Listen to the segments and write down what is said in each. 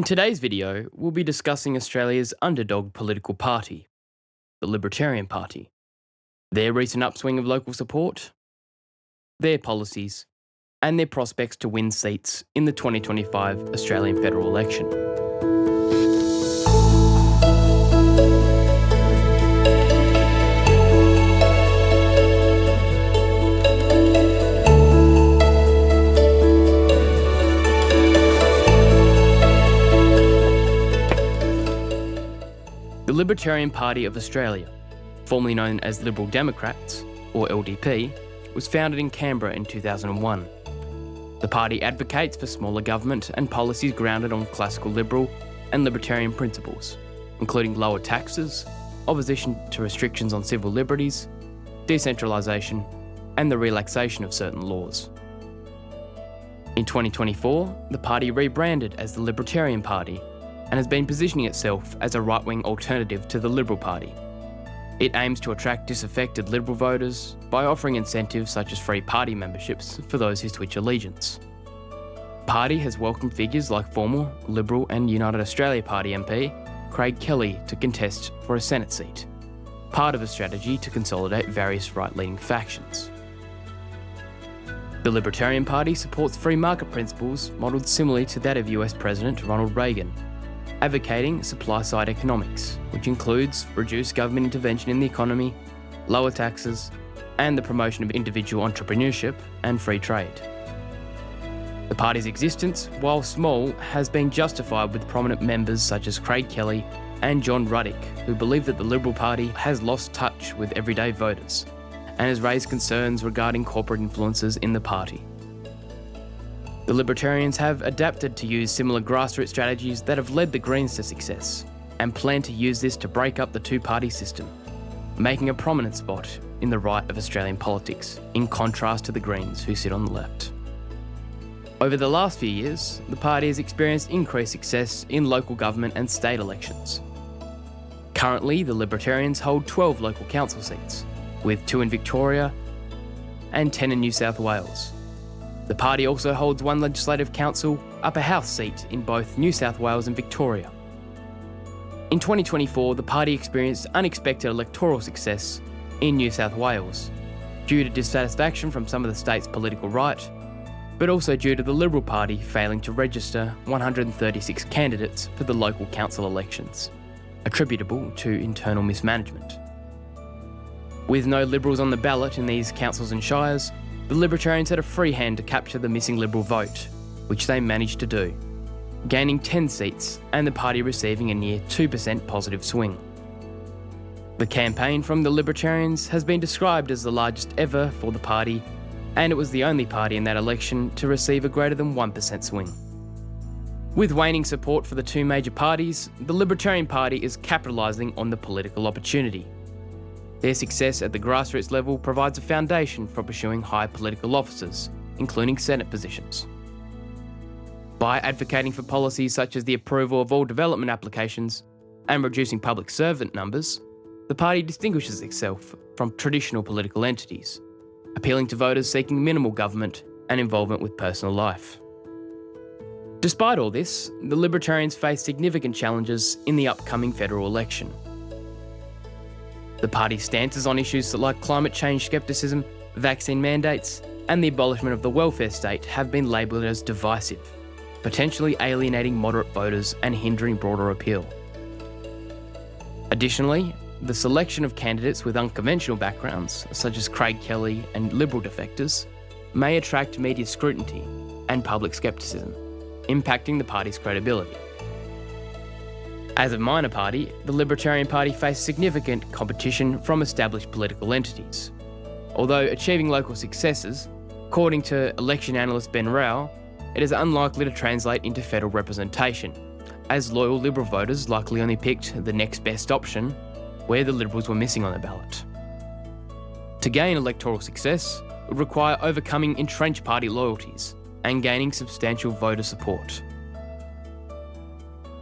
In today's video, we'll be discussing Australia's underdog political party, the Libertarian Party, their recent upswing of local support, their policies, and their prospects to win seats in the 2025 Australian federal election. The Libertarian Party of Australia, formerly known as Liberal Democrats, or LDP, was founded in Canberra in 2001. The party advocates for smaller government and policies grounded on classical liberal and libertarian principles, including lower taxes, opposition to restrictions on civil liberties, decentralisation, and the relaxation of certain laws. In 2024, the party rebranded as the Libertarian Party and has been positioning itself as a right-wing alternative to the Liberal Party. It aims to attract disaffected Liberal voters by offering incentives such as free party memberships for those who switch allegiance. The party has welcomed figures like former Liberal and United Australia Party MP Craig Kelly to contest for a Senate seat, part of a strategy to consolidate various right-leaning factions. The Libertarian Party supports free market principles modelled similarly to that of US President Ronald Reagan, advocating supply-side economics, which includes reduced government intervention in the economy, lower taxes, and the promotion of individual entrepreneurship and free trade. The party's existence, while small, has been justified with prominent members such as Craig Kelly and John Ruddick, who believe that the Liberal Party has lost touch with everyday voters and has raised concerns regarding corporate influences in the party. The Libertarians have adapted to use similar grassroots strategies that have led the Greens to success and plan to use this to break up the two-party system, making a prominent spot in the right of Australian politics, in contrast to the Greens who sit on the left. Over the last few years, the party has experienced increased success in local government and state elections. Currently, the Libertarians hold 12 local council seats, with 2 in Victoria and 10 in New South Wales. The party also holds 1 Legislative Council upper house seat in both New South Wales and Victoria. In 2024, the party experienced unexpected electoral success in New South Wales, due to dissatisfaction from some of the state's political right, but also due to the Liberal Party failing to register 136 candidates for the local council elections, attributable to internal mismanagement. With no Liberals on the ballot in these councils and shires, the Libertarians had a free hand to capture the missing Liberal vote, which they managed to do, gaining 10 seats and the party receiving a near 2% positive swing. The campaign from the Libertarians has been described as the largest ever for the party, and it was the only party in that election to receive a greater than 1% swing. With waning support for the two major parties, the Libertarian Party is capitalising on the political opportunity. Their success at the grassroots level provides a foundation for pursuing high political offices, including Senate positions. By advocating for policies such as the approval of all development applications and reducing public servant numbers, the party distinguishes itself from traditional political entities, appealing to voters seeking minimal government and involvement with personal life. Despite all this, the Libertarians face significant challenges in the upcoming federal election. The party's stances on issues like climate change scepticism, vaccine mandates, and the abolishment of the welfare state have been labelled as divisive, potentially alienating moderate voters and hindering broader appeal. Additionally, the selection of candidates with unconventional backgrounds, such as Craig Kelly and Liberal defectors, may attract media scrutiny and public scepticism, impacting the party's credibility. As a minor party, the Libertarian Party faced significant competition from established political entities. Although achieving local successes, according to election analyst Ben Rao, it is unlikely to translate into federal representation, as loyal Liberal voters likely only picked the next best option where the Liberals were missing on the ballot. To gain electoral success would require overcoming entrenched party loyalties and gaining substantial voter support.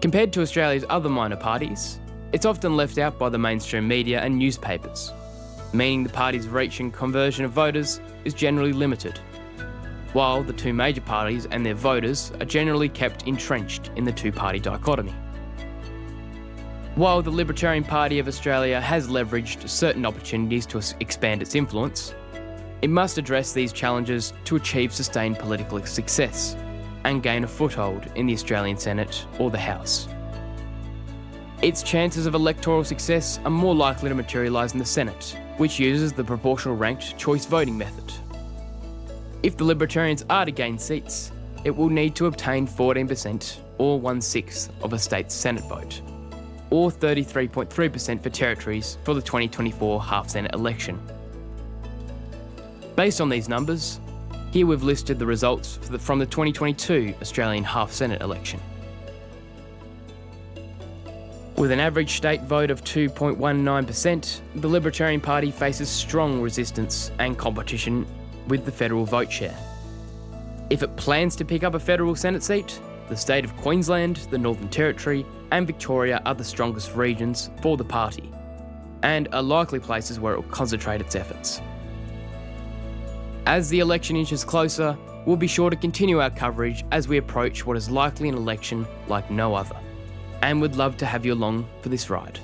Compared to Australia's other minor parties, it's often left out by the mainstream media and newspapers, meaning the party's reach and conversion of voters is generally limited. while the two major parties and their voters are generally kept entrenched in the two-party dichotomy. While the Libertarian Party of Australia has leveraged certain opportunities to expand its influence, it must address these challenges to achieve sustained political success and gain a foothold in the Australian Senate or the House. Its chances of electoral success are more likely to materialise in the Senate, which uses the proportional ranked choice voting method. If the Libertarians are to gain seats, it will need to obtain 14% or 1/6 of a state's Senate vote, or 33.3% for territories for the 2024 half-Senate election. Based on these numbers, here we've listed the results from the 2022 Australian half-Senate election. With an average state vote of 2.19%, the Libertarian Party faces strong resistance and competition with the federal vote share. If it plans to pick up a federal Senate seat, the state of Queensland, the Northern Territory, and Victoria are the strongest regions for the party, and are likely places where it will concentrate its efforts. As the election inches closer, we'll be sure to continue our coverage as we approach what is likely an election like no other, and would love to have you along for this ride.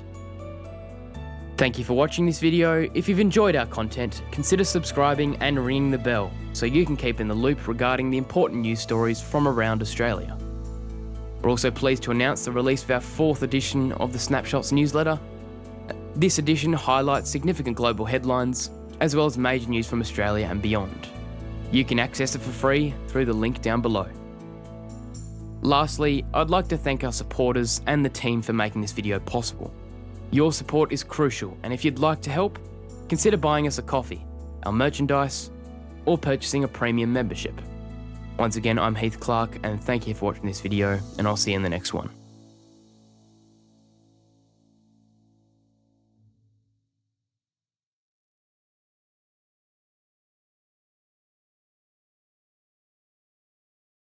Thank you for watching this video. If you've enjoyed our content, consider subscribing and ringing the bell so you can keep in the loop regarding the important news stories from around Australia. We're also pleased to announce the release of our 4th edition of the Snapshots newsletter. This edition highlights significant global headlines, as well as major news from Australia and beyond. You can access it for free through the link down below. Lastly, I'd like to thank our supporters and the team for making this video possible. Your support is crucial, and if you'd like to help, consider buying us a coffee, our merchandise, or purchasing a premium membership. Once again, I'm Heath Clark, and thank you for watching this video, and I'll see you in the next one.